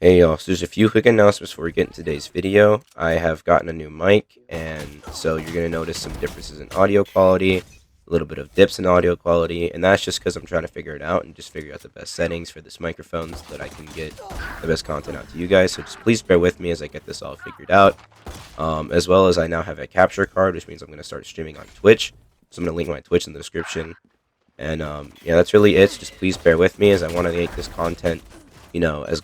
Hey y'all, so there's a few quick announcements before we get into today's video. I have gotten a new mic, and so you're going to notice some differences in audio quality, a little bit of dips in audio quality, and that's just because I'm trying to figure it out and just figure out the best settings for this microphone so that I can get the best content out to you guys. So just please bear with me as I get this all figured out. As well as I now have a capture card, which means I'm going to start streaming on Twitch. So I'm going to link my Twitch in the description. And yeah, that's really it. So just please bear with me as I want to make this content, as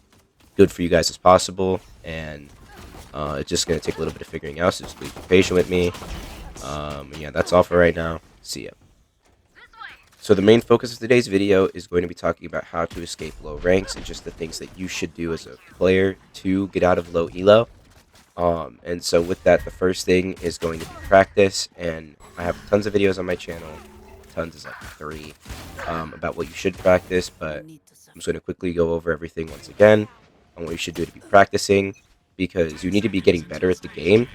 good for you guys as possible, and it's just going to take a little bit of figuring out, so just please be patient with me. Yeah, that's all for right now. See ya. So the main focus of today's video is going to be talking about how to escape low ranks and just the things that you should do as a player to get out of low elo. And so with that, the first thing is going to be practice, and I have tons of videos on my channel. Tons is like 3 about what you should practice, but I'm just going to quickly go over everything once again on what you should do to be practicing, because you need to be getting better at the game,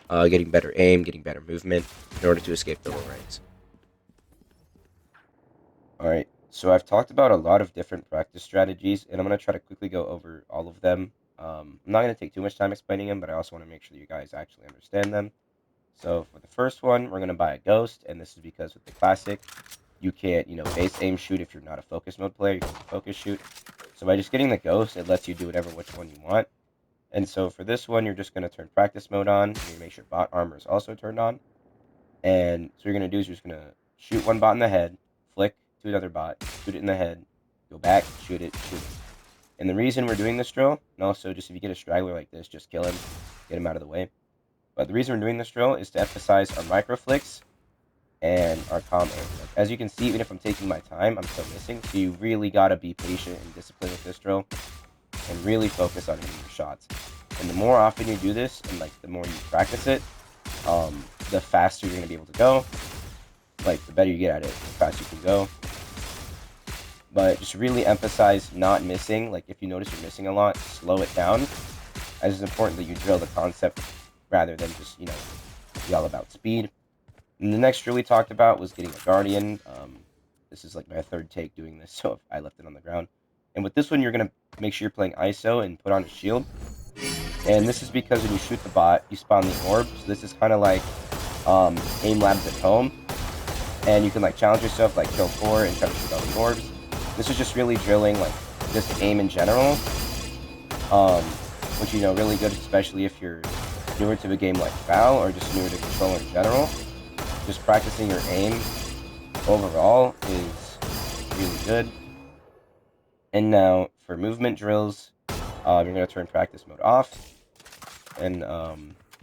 getting better aim, getting better movement in order to escape the low ranks. Alright, so I've talked about a lot of different practice strategies, and I'm going to try to quickly go over all of them. I'm not going to take too much time explaining them, but I also want to make sure that you guys actually understand them. So for the first one, we're going to buy a ghost, and this is because with the classic, you can't, base aim shoot if you're not a focus mode player. You can focus shoot. So by just getting the ghost, it lets you do whatever which one you want. And so for this one, you're just going to turn practice mode on. You're going to make sure bot armor is also turned on. And so you're going to do is you're just going to shoot one bot in the head, flick to another bot, shoot it in the head, go back, shoot it, shoot it. And the reason we're doing this drill, and also just if you get a straggler like this, just kill him, get him out of the way. But the reason we're doing this drill is to emphasize our micro flicks and our calm aim. Like, as you can see, even if I'm taking my time, I'm still missing. So you really got to be patient and disciplined with this drill and really focus on hitting your shots. And the more often you do this and like the more you practice it, the faster you're going to be able to go. Like the better you get at it, the faster you can go. But just really emphasize not missing. Like if you notice you're missing a lot, slow it down. As it's important that you drill the concept rather than just, be all about speed. And the next drill we talked about was getting a guardian. This is like my third take doing this, so I left it on the ground. And with this one, you're going to make sure you're playing ISO and put on a shield. And this is because when you shoot the bot, you spawn the orb. So this is kind of like aim labs at home. And you can like challenge yourself, like kill 4 and try to shoot all the orbs. This is just really drilling like just aim in general. Which, really good, especially if you're newer to a game like Val or just newer to Control in general. Just practicing your aim overall is really good. And now for movement drills, you're going to turn practice mode off and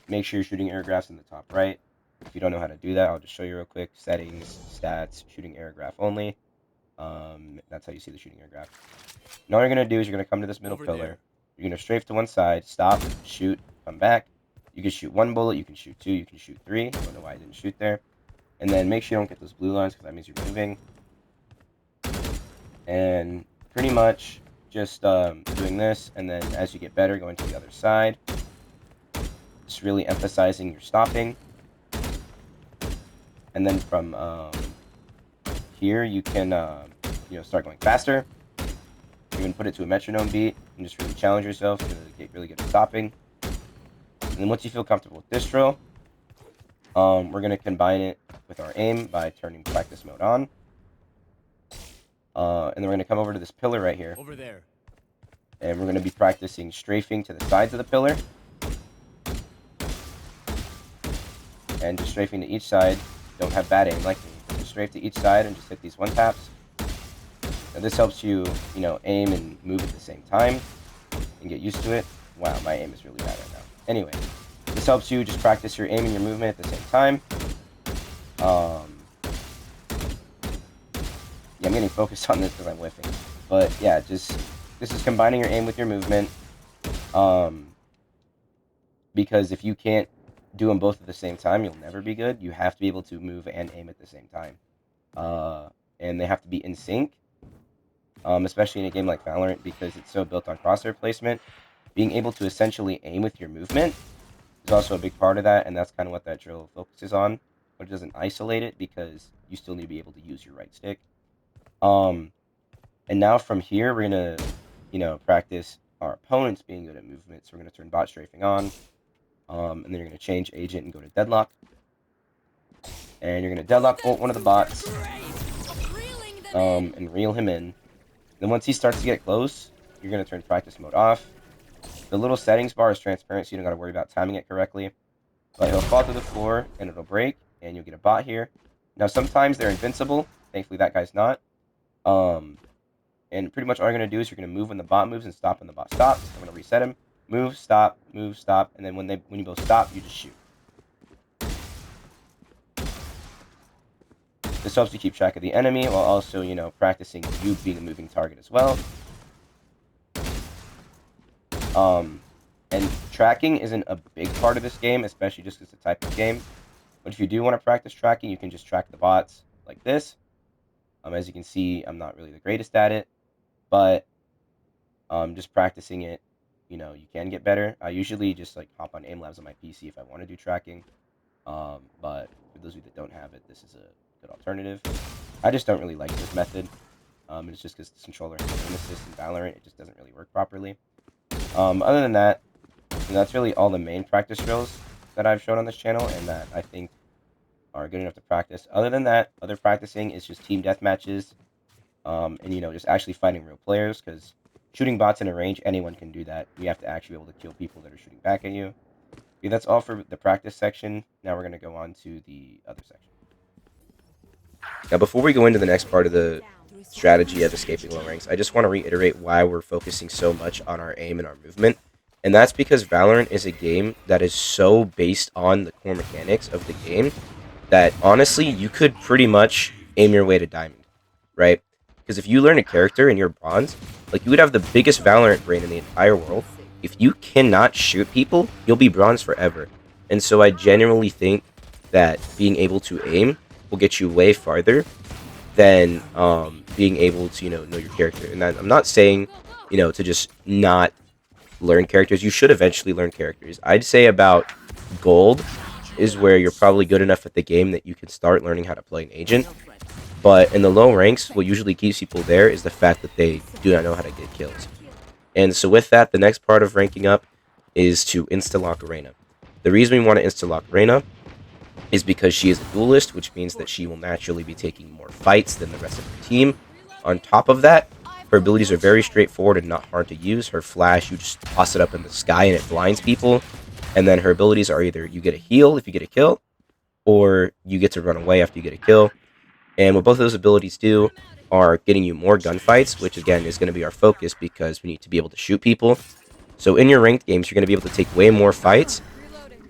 make sure you're shooting airgraphs in the top right. If you don't know how to do that, I'll just show you real quick. Settings, stats, shooting airgraph only. That's how you see the shooting airgraph. And all you're going to do is you're going to come to this middle pillar. You're going to strafe to one side, stop, shoot, come back. You can shoot 1 bullet, you can shoot 2, you can shoot 3. I don't know why I didn't shoot there. And then make sure you don't get those blue lines because that means you're moving. And pretty much just doing this, and then as you get better, going to the other side. Just really emphasizing your stopping. And then from here, you can start going faster. You can put it to a metronome beat and just really challenge yourself to get really good at stopping. And then once you feel comfortable with this drill, we're going to combine it with our aim by turning practice mode on. And then we're going to come over to this pillar right here. Over there. And we're going to be practicing strafing to the sides of the pillar. And just strafing to each side. Don't have bad aim like me. Just strafe to each side and just hit these 1-taps. Now this helps you, aim and move at the same time and get used to it. Wow, my aim is really bad right now. Anyway, this helps you just practice your aim and your movement at the same time. Yeah, I'm getting focused on this because I'm whiffing. But yeah, this is combining your aim with your movement. Because if you can't do them both at the same time, you'll never be good. You have to be able to move and aim at the same time. And they have to be in sync. Especially in a game like Valorant because it's so built on crosshair placement. Being able to essentially aim with your movement is also a big part of that, and that's kind of what that drill focuses on. But it doesn't isolate it because you still need to be able to use your right stick. And now from here, we're going to, practice our opponents being good at movement. So we're going to turn bot strafing on, and then you're going to change agent and go to deadlock. And you're going to deadlock ult one of the bots, and reel him in. Then once he starts to get close, you're going to turn practice mode off. The little settings bar is transparent, so you don't got to worry about timing it correctly. But he'll fall through the floor, and it'll break, and you'll get a bot here. Now, sometimes they're invincible. Thankfully, that guy's not. And pretty much all you're going to do is you're going to move when the bot moves and stop when the bot stops. I'm going to reset him. Move, stop, and then when you both stop, you just shoot. This helps you keep track of the enemy while also, you know, practicing you being a moving target as well. And tracking isn't a big part of this game, especially just because it's a type of game. But if you do want to practice tracking, you can just track the bots like this. As you can see, I'm not really the greatest at it, but just practicing it, you know, you can get better. I usually just like hop on aim labs on my PC if I want to do tracking. But for those of you that don't have it, this is a good alternative. I just don't really like this method. It's just because this controller has aim assist in Valorant, it just doesn't really work properly. Other than that, that's really all the main practice drills that I've shown on this channel and that I think are good enough to practice. Other than that, other practicing is just team deathmatches, and, you know, just actually fighting real players, because shooting bots in a range, anyone can do that. You have to actually be able to kill people that are shooting back at you. Okay, that's all for the practice section. Now we're going to go on to the other section. Now, before we go into the next part of the strategy of escaping low ranks, I just want to reiterate why we're focusing so much on our aim and our movement. And that's because Valorant is a game that is so based on the core mechanics of the game that, honestly, you could pretty much aim your way to diamond, right? Because if you learn a character and you're bronze, like, you would have the biggest Valorant brain in the entire world. If you cannot shoot people, you'll be bronze forever. And so I genuinely think that being able to aim will get you way farther than being able to, you know your character. And I'm not saying, you know, to just not learn characters. You should eventually learn characters. I'd say about gold is where you're probably good enough at the game that you can start learning how to play an agent. But in the low ranks, what usually keeps people there is the fact that they do not know how to get kills. And so with that, the next part of ranking up is to insta-lock Arena. The reason we want to insta-lock Arena is because she is a duelist, which means that she will naturally be taking more fights than the rest of her team. On top of that, her abilities are very straightforward and not hard to use. Her flash, you just toss it up in the sky and it blinds people. And then her abilities are either you get a heal if you get a kill, or you get to run away after you get a kill. And what both of those abilities do are getting you more gunfights, which again is going to be our focus because we need to be able to shoot people. So in your ranked games, you're going to be able to take way more fights.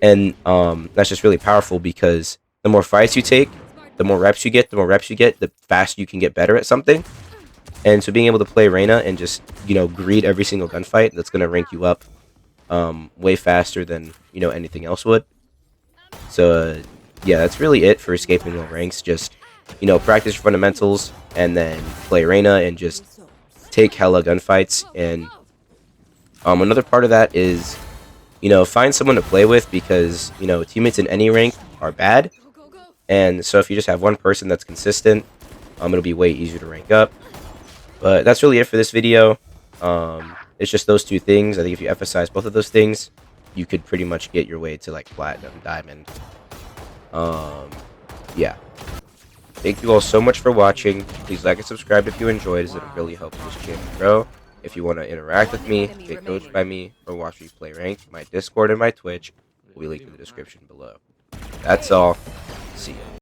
And that's just really powerful because the more fights you take, the more reps you get, the faster you can get better at something. And so being able to play Reyna and just, you know, greet every single gunfight, that's going to rank you up way faster than, you know, anything else would. So, yeah, that's really it for escaping low ranks. Just, you know, practice your fundamentals and then play Reyna and just take hella gunfights. And another part of that is, you know, find someone to play with because, you know, teammates in any rank are bad. And so if you just have one person that's consistent, it'll be way easier to rank up. But that's really it for this video. It's just those two things. I think if you emphasize both of those things, you could pretty much get your way to, like, platinum, diamond. Yeah. Thank you all so much for watching. Please like and subscribe if you enjoyed, as it really helps this channel grow. If you want to interact with me, get coached by me, or watch me play ranked, my Discord and my Twitch will be linked in the description below. That's all. See ya.